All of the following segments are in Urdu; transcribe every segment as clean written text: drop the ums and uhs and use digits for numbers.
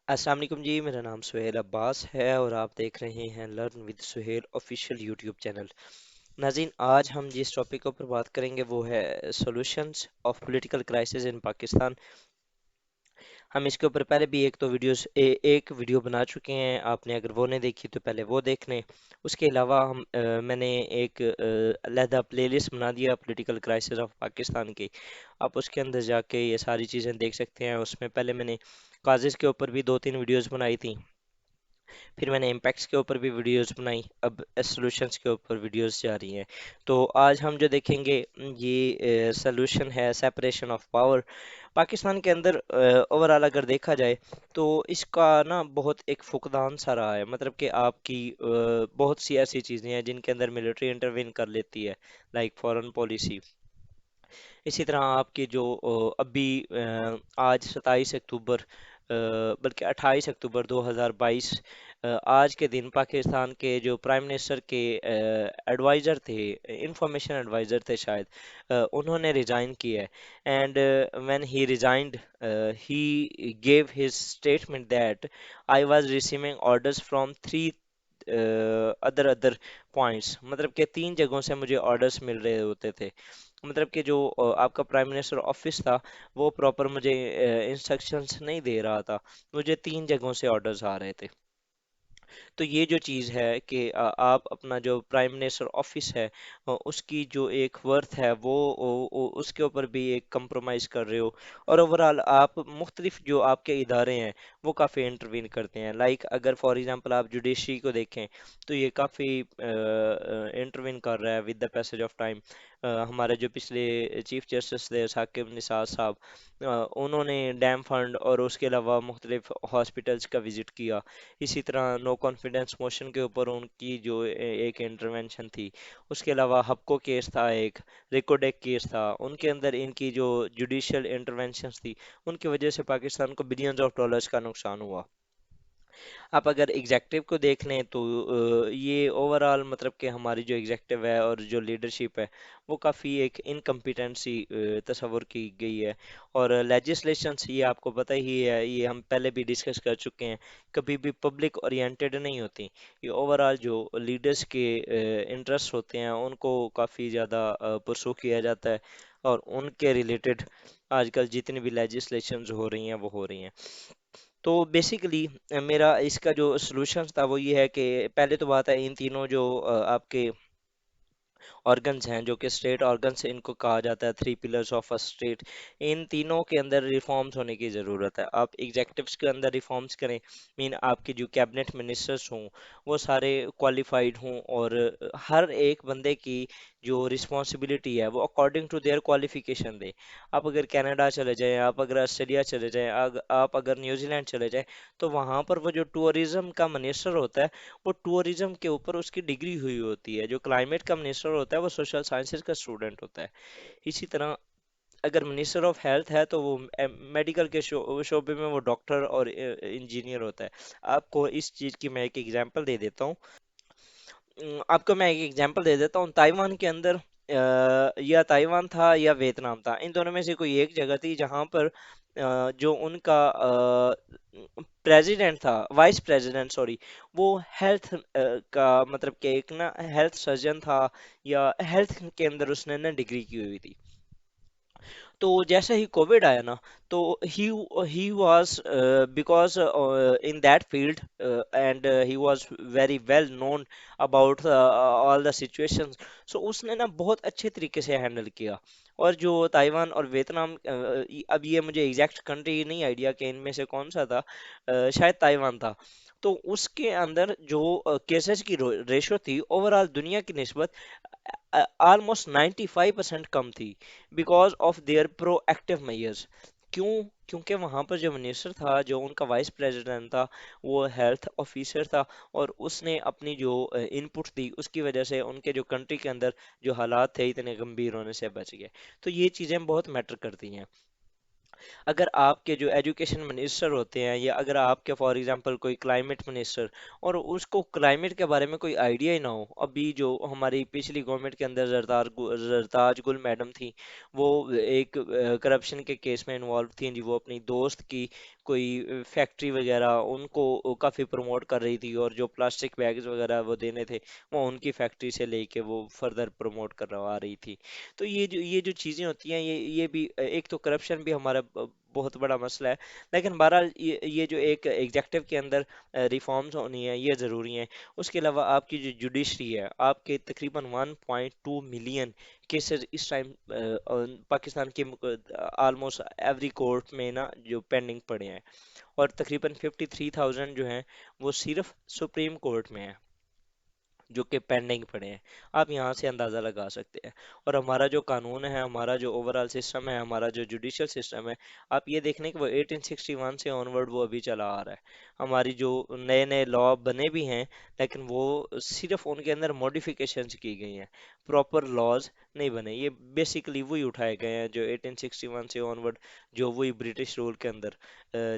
السلام علیکم جی، میرا نام سہیل عباس ہے اور آپ دیکھ رہے ہیں learn with Sohail official YouTube channel. ناظرین، آج ہم جس ٹاپک کے اوپر بات کریں گے وہ ہے سولوشنز آف پولیٹیکل کرائسس ان پاکستان۔ ہم اس کے اوپر پہلے بھی ایک تو ایک ویڈیو بنا چکے ہیں، آپ نے اگر وہ نہیں دیکھی تو پہلے وہ دیکھ لیں۔ اس کے علاوہ میں نے ایک علیحدہ پلے لسٹ بنا دیا پولیٹیکل کرائسس آف پاکستان کی، آپ اس کے اندر جا کے یہ ساری چیزیں دیکھ سکتے ہیں۔ اس میں پہلے میں نے کازز کے اوپر بھی دو تین ویڈیوز بنائی تھیں، پھر میں نے امپیکٹس کے اوپر بھی ویڈیوز بنائی، اب سولوشنز کے اوپر ویڈیوز جا رہی ہیں۔ تو آج ہم جو دیکھیں گے یہ سولوشن ہے سیپریشن آف پاور۔ پاکستان کے اندر اوورال اگر دیکھا جائے تو اس کا نا بہت ایک فقدان سا رہا ہے، مطلب کہ آپ کی بہت سی ایسی چیزیں ہیں جن کے اندر ملٹری انٹروین کر لیتی ہے، لائک فورن پالیسی۔ اسی طرح آپ کی جو ابھی آج 27 اکتوبر، بلکہ 28 اکتوبر 2022، آج کے دن پاکستان کے جو پرائم منسٹر کے ایڈوائزر تھے، انفارمیشن ایڈوائزر تھے شاید، انہوں نے ریزائن کیا ہے۔ And when he resigned he give his statement that I was receiving orders from three other points, مطلب کہ تین جگہوں سے مجھے آرڈرز مل رہے ہوتے تھے، مطلب کہ جو آپ کا پرائم منسٹر آفس تھا وہ پراپر مجھے انسٹرکشنز نہیں دے رہا تھا، مجھے تین جگہوں سے آرڈرز آ رہے تھے۔ تو یہ جو چیز ہے کہ آپ اپنا جو پرائم منسٹر آفس ہے اس کی جو ایک ورتھ ہے وہ اس کے اوپر بھی ایک کمپرومائز کر رہے ہو، اور اوورال آپ مختلف جو آپ کے ادارے ہیں وہ کافی انٹروین کرتے ہیں، لائک اگر فار ایگزامپل آپ جوڈیشری کو دیکھیں تو یہ کافی انٹروین کر رہا ہے with the passage of time. ہمارے جو پچھلے چیف جسٹس تھے ثاقب نثار صاحب، انہوں نے ڈیم فنڈ اور اس کے علاوہ مختلف ہاسپٹلس کا وزٹ کیا۔ اسی طرح نو کانفیڈنس موشن کے اوپر ان کی جو ایک انٹرونشن تھی، اس کے علاوہ ہپکو کیس تھا، ایک ریکوڈیک کیس تھا، ان کے اندر ان کی جو جوڈیشل انٹرونشنز تھی ان کی وجہ سے پاکستان کو بلینز آف ڈالرز کا نقصان ہوا۔ آپ اگر ایگزیکٹو کو دیکھ لیں تو یہ اوورال مطلب کہ ہماری جو ایگزیکٹو ہے اور جو لیڈرشپ ہے وہ کافی ایک انکمپیٹنسی تصور کی گئی ہے، اور لیجسلیشنس یہ آپ کو پتہ ہی ہے، یہ ہم پہلے بھی ڈسکس کر چکے ہیں، کبھی بھی پبلک اورینٹیڈ نہیں ہوتی۔ یہ اوورال جو لیڈرز کے انٹرسٹ ہوتے ہیں ان کو کافی زیادہ پرسو کیا جاتا ہے، اور ان کے ریلیٹڈ آج کل جتنی بھی لیجسلیشنز ہو رہی ہیں وہ ہو رہی ہیں۔ تو بیسیکلی میرا اس کا جو سلوشن تھا وہ یہ ہے کہ پہلے تو بات ہے ان تینوں جو آپ کے آرگنز ہیں جو کہ اسٹیٹ آرگنز ان کو کہا جاتا ہے، تھری پلرز آف اسٹیٹ، ان تینوں کے اندر ریفارمز ہونے کی ضرورت ہے۔ آپ ایگزیکٹوز کے اندر ریفارمز کریں، مین آپ کے جو کیبنٹ منسٹرز ہوں وہ سارے کوالیفائڈ ہوں، اور ہر ایک بندے کی جو رسپانسبلٹی ہے وہ اکارڈنگ ٹو دیئر کوالیفیکیشن دے۔ آپ اگر کینیڈا چلے جائیں، آپ اگر آسٹریلیا چلے جائیں، آپ اگر نیوزی لینڈ چلے جائیں، تو وہاں پر وہ جو ٹورزم کا منسٹر ہوتا ہے وہ ٹورزم کے اوپر اس کی ڈگری ہوئی ہوتی ہے، جو کلائمیٹ کا منسٹر ہوتا ہے وہ سوشل سائنسز کا اسٹوڈنٹ ہوتا ہے۔ اسی طرح اگر منسٹر آف ہیلتھ ہے تو وہ میڈیکل کے شعبے میں وہ ڈاکٹر اور انجینئر ہوتا ہے۔ آپ کو اس چیز کی میں ایک ایگزامپل دے دیتا ہوں، آپ کو میں ایک ایگزامپل دے دیتا ہوں، تائیوان کے اندر یا تائیوان تھا یا ویتنام تھا، ان دونوں میں سے کوئی ایک جگہ تھی جہاں پر جو ان کا پریزیڈنٹ تھا، وائس پریزیڈنٹ سوری، وہ ہیلتھ کا مطلب کہ ایک نا ہیلتھ سرجن تھا، یا ہیلتھ کے اندر اس نے نا ڈگری کی ہوئی تھی۔ تو جیسے ہی کووڈ آیا نا تو he was because in that field and he was very well known about all the situations, so اس نے نا بہت اچھے طریقے سے ہینڈل کیا۔ اور جو تائیوان اور ویتنام، اب یہ مجھے ایگزیکٹ کنٹری نہیں آئیڈیا کہ ان میں سے کون سا تھا، شاید تائیوان تھا، تو اس کے اندر جو کیسز کی ریشو تھی اوورال دنیا کی نسبت آلموسٹ 95% کم تھی، because of their proactive measures. کیوں؟ کیونکہ وہاں پر جو منسٹر تھا، جو ان کا وائس پریزیڈنٹ تھا، وہ ہیلتھ آفیسر تھا، اور اس نے اپنی جو ان پٹ دی اس کی وجہ سے ان کے جو کنٹری کے اندر جو حالات تھے اتنے گمبھیر ہونے سے بچ گئے۔ تو یہ چیزیں بہت میٹر کرتی ہیں۔ اگر آپ کے جو ایجوکیشن منسٹر ہوتے ہیں، یا اگر آپ کے فار ایگزامپل کوئی کلائمیٹ منسٹر، اور اس کو کلائمیٹ کے بارے میں کوئی آئیڈیا ہی نہ ہو، ابھی جو ہماری پچھلی گورنمنٹ کے اندر زرتاج گل میڈم تھی، وہ ایک کرپشن کے کیس میں انوالو تھیں جی، وہ اپنی دوست کی کوئی فیکٹری وغیرہ ان کو کافی پروموٹ کر رہی تھی، اور جو پلاسٹک بیگز وغیرہ وہ دینے تھے وہ ان کی فیکٹری سے لے کے وہ فردر پروموٹ کروا رہی تھی. تو یہ جو چیزیں ہوتی ہیں، یہ بھی ایک تو کرپشن بھی ہمارا بہت بڑا مسئلہ ہے. لیکن بہرحال یہ جو ایک ایگزیکٹو کے اندر ریفارمز ہونی ہے یہ ضروری ہیں. اس کے علاوہ آپ کی جو جوڈیشری ہے، آپ کے تقریباً 1.2 ملین کیسز اس ٹائم پاکستان کے آلموسٹ ایوری کورٹ میں نا جو پینڈنگ پڑے ہیں، اور تقریباً 53,000 جو ہیں وہ صرف سپریم کورٹ میں ہیں جو کہ پینڈنگ پڑے ہیں. آپ یہاں سے اندازہ لگا سکتے ہیں. اور ہمارا جو قانون ہے، ہمارا جو اوور آل سسٹم ہے، ہمارا جو جوڈیشل سسٹم ہے، آپ یہ دیکھ لیں کہ وہ 1861 سے آن ورڈ وہ ابھی چلا آ رہا ہے. ہماری جو نئے نئے لا بنے بھی ہیں، لیکن وہ صرف ان کے اندر موڈیفیکیشنز کی گئی ہیں، پراپر لاز نہیں بنے. یہ بیسیکلی وہی اٹھائے گئے ہیں جو 1861 سے آن ورڈ جو وہی برٹش رول کے اندر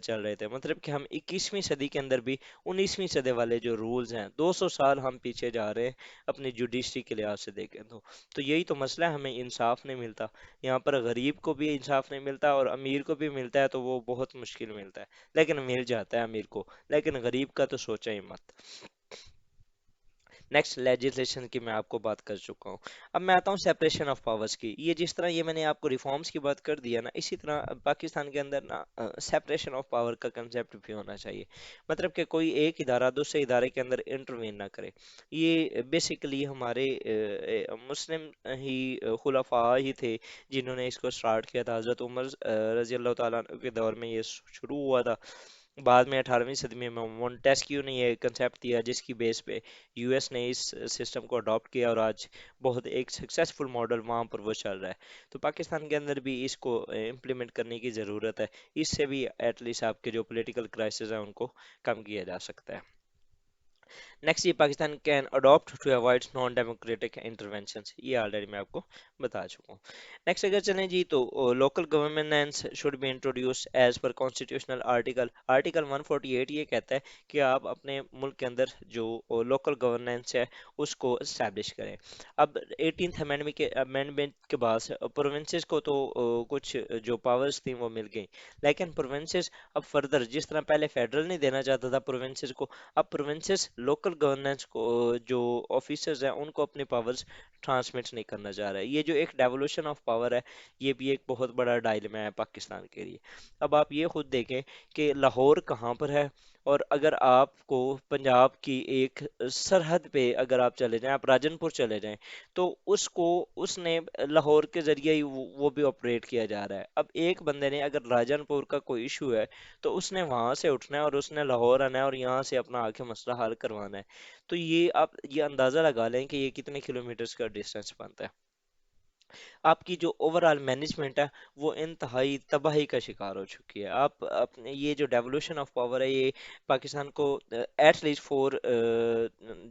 چل رہے تھے. مطلب کہ ہم 21ویں صدی کے اندر بھی 19ویں صدی والے جو رولز ہیں، 200 سال ہم پیچھے جا رہے ہیں اپنی جوڈیشری کے لحاظ سے دیکھیں تو یہی تو مسئلہ ہے، ہمیں انصاف نہیں ملتا. یہاں پر غریب کو بھی انصاف نہیں ملتا، اور امیر کو بھی ملتا ہے تو وہ بہت مشکل ملتا ہے، لیکن مل جاتا ہے امیر کو، لیکن غریب کا تو سوچا ہی مت. نیکسٹ لیجسلیشن کی میں آپ کو بات کر چکا ہوں. اب میں آتا ہوں سیپریشن آف پاورز کی. یہ جس طرح یہ میں نے آپ کو ریفارمز کی بات کر دیا نا، اسی طرح پاکستان کے اندر نا سیپریشن آف پاور کا کنسیپٹ بھی ہونا چاہیے. مطلب کہ کوئی ایک ادارہ دوسرے ادارے کے اندر انٹروین نہ کرے. یہ بیسیکلی ہمارے مسلم ہی خلفاء ہی تھے جنہوں نے اس کو سٹارٹ کیا تھا. حضرت عمر رضی اللہ تعالیٰ عنہ کے دور میں یہ شروع ہوا تھا. بعد میں 18ویں صدی میں مونٹیسکیو نے یہ کنسیپٹ دیا، جس کی بیس پہ یو ایس نے اس سسٹم کو اڈاپٹ کیا، اور آج بہت ایک سکسیسفل ماڈل وہاں پر وہ چل رہا ہے. تو پاکستان کے اندر بھی اس کو امپلیمنٹ کرنے کی ضرورت ہے. اس سے بھی ایٹ لیسٹ آپ کے جو پولیٹیکل کرائسز ہیں ان کو کم کیا جا سکتا ہے. نیکسٹ، یہ Pakistan can adapt to avoid non democratic interventions. یہ آلریڈی میں آپ کو بتا چکا ہوں. نیکسٹ اگر چلیں جی تو local governance should be introduced as per constitutional article 148 یہ کہتا ہے کہ آپ اپنے ملک کے اندر جو لوکل گورننس ہے اس کو اسٹیبلش کریں. اب 18th امینڈمنٹ کے بعد پروونسز کو تو کچھ جو پاورز تھیں وہ مل گئیں، لیکن پروونسز اب فردر جس طرح پہلے فیڈرل نہیں دینا چاہتا تھا پروونسز کو، اب پروونسز لوکل گورننس کو جو آفیسرز ہیں ان کو اپنی پاورز ٹرانسمٹ نہیں کرنا چاہ رہا ہے. یہ جو ایک ڈیولوشن آف پاور ہے، یہ بھی ایک بہت بڑا ڈائلما ہے پاکستان کے لیے. اب آپ یہ خود دیکھیں کہ لاہور کہاں پر ہے، اور اگر آپ کو پنجاب کی ایک سرحد پہ اگر آپ چلے جائیں، آپ راجن پور چلے جائیں، تو اس نے لاہور کے ذریعے ہی وہ بھی آپریٹ کیا جا رہا ہے. اب ایک بندے نے اگر راجن پور کا کوئی ایشو ہے تو اس نے وہاں سے اٹھنا ہے اور اس نے لاہور آنا ہے اور یہاں سے اپنا آ کے مسئلہ حل کروانا ہے. تو یہ آپ یہ اندازہ لگا لیں کہ یہ کتنے کلومیٹرز کا ڈسٹینس بنتا ہے. آپ کی جو اوور آل مینجمنٹ ہے وہ انتہائی تباہی کا شکار ہو چکی ہے. آپ اپنے یہ جو ڈیولوشن آف پاور ہے یہ پاکستان کو ایٹ لیسٹ 4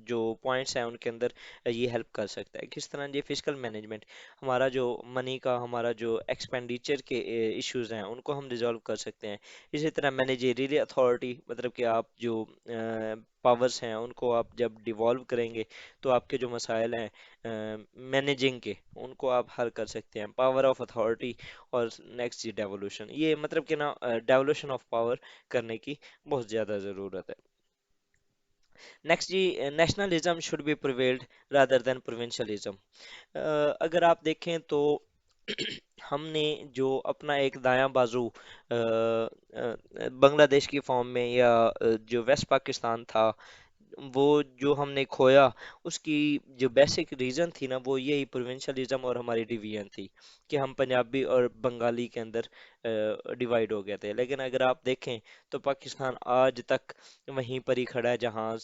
جو پوائنٹس ہیں ان کے اندر یہ ہیلپ کر سکتا ہے. کس طرح یہ فزیکل مینجمنٹ، ہمارا جو منی کا ہمارا جو ایکسپینڈیچر کے ایشوز ہیں ان کو ہم ریزالو کر سکتے ہیں. اسی طرح مینیجیریل اتھارٹی، مطلب کہ آپ جو پاورز ہیں ان کو آپ جب ڈیوالو کریں گے تو آپ کے جو مسائل ہیں مینیجنگ کے ان کو آپ حل کر سکتے ہیں. پاور آف اتھارٹی اور نیکسٹ جی ڈیولوشن، یہ مطلب کہ نا ڈیولوشن آف پاور کرنے کی بہت زیادہ ضرورت ہے. نیکسٹ جی، nationalism should be prevailed rather than provincialism. اگر آپ دیکھیں تو ہم نے جو اپنا ایک دایاں بازو بنگلہ دیش کی فارم میں یا جو ویسٹ پاکستان تھا وہ جو ہم نے کھویا، اس کی جو بیسک ریزن تھی نا وہ یہی پروونشلزم اور ہماری ڈیویژن تھی کہ ہم پنجابی اور بنگالی کے اندر ڈیوائیڈ ہو گئے تھے. لیکن اگر آپ دیکھیں تو پاکستان آج تک وہیں پر ہی کھڑا ہے جہاں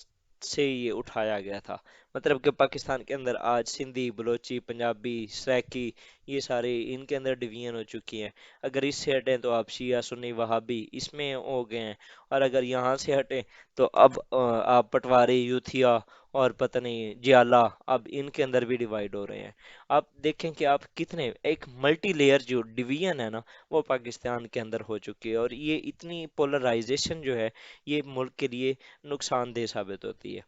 سے یہ اٹھایا گیا تھا. مطلب کہ پاکستان کے اندر آج سندھی، بلوچی، پنجابی، سریکی، یہ سارے ان کے اندر ڈویژن ہو چکی ہیں. اگر اس سے ہٹیں تو آپ شیعہ سنی وہابی اس میں ہو گئے ہیں، اور اگر یہاں سے ہٹیں تو اب آپ پٹواری، یوتھیا اور پتہ نہیں جیالہ، اب ان کے اندر بھی ڈیوائڈ ہو رہے ہیں. آپ دیکھیں کہ آپ کتنے ایک ملٹی لیئر جو ڈویژن ہے نا وہ پاکستان کے اندر ہو چکی ہے، اور یہ اتنی پولرائزیشن جو ہے یہ ملک کے لیے نقصان دہ ثابت ہوتی ہے.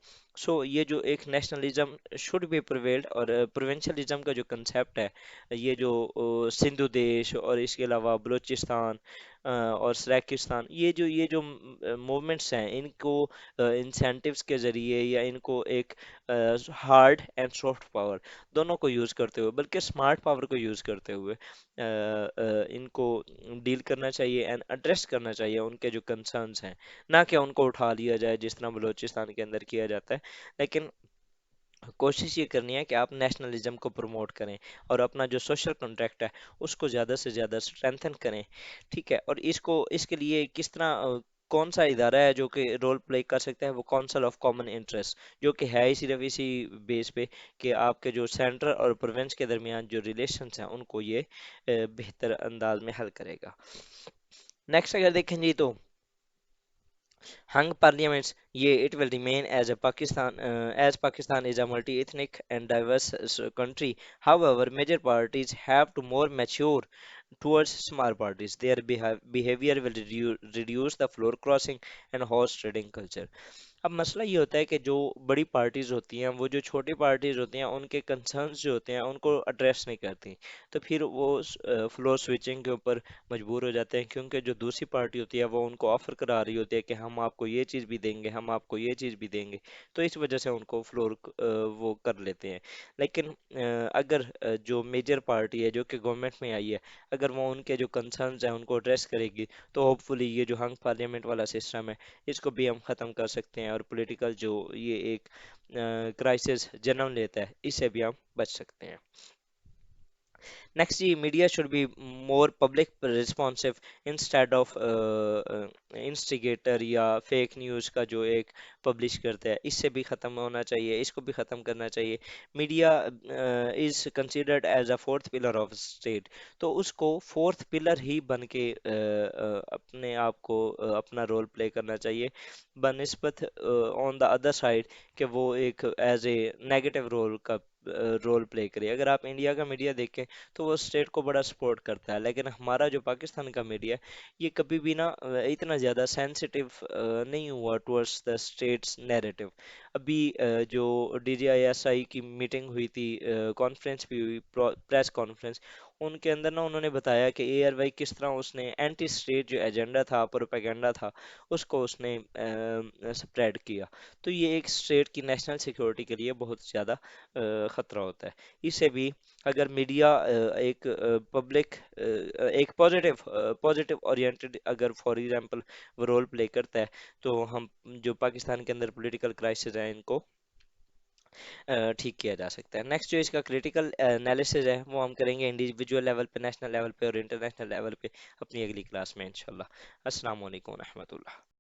یہ جو ایک نیشنلزم شوڈ بی پریویلڈ، اور پروونشلزم کا جو کنسیپٹ ہے، یہ جو سندھو دیش اور اس کے علاوہ بلوچستان اور سریکستان، یہ جو موومنٹس ہیں، ان کو انسینٹیوز کے ذریعے یا ان کو ایک ہارڈ اینڈ سافٹ پاور دونوں کو یوز کرتے ہوئے، بلکہ اسمارٹ پاور کو یوز کرتے ہوئے ان کو ڈیل کرنا چاہیے اینڈ ایڈریس کرنا چاہیے ان کے جو کنسرنس ہیں، نہ کہ ان کو اٹھا لیا جائے جس طرح بلوچستان کے اندر کیا جاتا ہے. لیکن کوشش یہ کرنی ہے کہ آپ نیشنلزم کو پروموٹ کریں اور اپنا جو سوشل کنٹریکٹ ہے اس کو زیادہ سے زیادہ اسٹرینتھن کریں. ٹھیک ہے، اور اس کے لیے کس طرح کون سا ادارہ ہے جو کہ رول پلے کر سکتا ہے، وہ کونسل آف کامن انٹرسٹ، جو کہ ہے ہی صرف اسی بیس پہ کہ آپ کے جو سینٹر اور پروونس کے درمیان جو ریلیشنز ہیں ان کو یہ بہتر انداز میں حل کرے گا. نیکسٹ اگر دیکھیں جی تو hung parliaments, yeah, it will remain as a Pakistan, as Pakistan is a multi-ethnic and diverse country. However, major parties have to more mature towards small parties. Their behavior will reduce the floor crossing and horse trading culture. اب مسئلہ یہ ہوتا ہے کہ جو بڑی پارٹیز ہوتی ہیں وہ جو چھوٹی پارٹیز ہوتی ہیں ان کے کنسرنس جو ہوتے ہیں ان کو ایڈریس نہیں کرتی، تو پھر وہ فلور سوئچنگ کے اوپر مجبور ہو جاتے ہیں، کیونکہ جو دوسری پارٹی ہوتی ہے وہ ان کو آفر کرا رہی ہوتی ہے کہ ہم آپ کو یہ چیز بھی دیں گے، ہم آپ کو یہ چیز بھی دیں گے، تو اس وجہ سے ان کو فلور وہ کر لیتے ہیں. لیکن اگر جو میجر پارٹی ہے جو کہ گورنمنٹ میں آئی ہے، اگر وہ ان کے جو کنسرنز ہیں ان کو ایڈریس کرے گی، تو ہوپ فلی یہ جو ہنگ پارلیمنٹ والا سسٹم ہے اس کو بھی ہم ختم کر سکتے ہیں، اور پولیٹیکل جو یہ ایک کرائسس جنم لیتا ہے اس سے بھی ہم بچ سکتے ہیں. نیکسٹ جی، media should be more public responsive instead of instigator یا فیک نیوز کا جو ایک پبلش کرتا ہے، اس سے بھی ختم ہونا چاہیے، اس کو بھی ختم کرنا چاہیے. Media is considered as a fourth pillar of state, تو اس کو فورتھ پلر ہی بن کے اپنے آپ کو اپنا رول پلے کرنا چاہیے، بنسبت آن دا ادر سائڈ کہ وہ ایک ایز اے نیگیٹو رول کا رول پلے کرے. اگر آپ انڈیا کا میڈیا دیکھیں تو وہ اسٹیٹ کو بڑا سپورٹ کرتا ہے، لیکن ہمارا جو پاکستان کا میڈیا ہے یہ کبھی بھی نا اتنا زیادہ سینسٹیو نہیں ہوا ٹورڈس دا اسٹیٹس نیریٹو. ابھی جو D G I S I کی میٹنگ ہوئی تھی، کانفرنس بھی ہوئی، پریس کانفرنس، ان کے اندر نا انہوں نے بتایا کہ اے آر وائی کس طرح اس نے اینٹی اسٹیٹ جو ایجنڈا تھا، پروپیگنڈا تھا، اس کو اس نے سپریڈ کیا. تو یہ ایک اسٹیٹ کی نیشنل سیکورٹی کے لیے بہت زیادہ خطرہ ہوتا ہے. اس سے بھی اگر میڈیا ایک پبلک ایک پوزیٹیو اورینٹڈ اگر فار ایگزامپل وہ رول پلے کرتا ہے، تو ہم جو پاکستان کے اندر پولیٹیکل کرائسس ہیں ان کو ٹھیک کیا جا سکتا ہے. نیکسٹ جو اس کا کریٹیکل انالیسز ہے وہ ہم کریں گے انڈیویجول لیول پہ، نیشنل لیول پہ اور انٹرنیشنل لیول پہ اپنی اگلی کلاس میں انشاءاللہ. السلام علیکم ورحمۃ اللہ.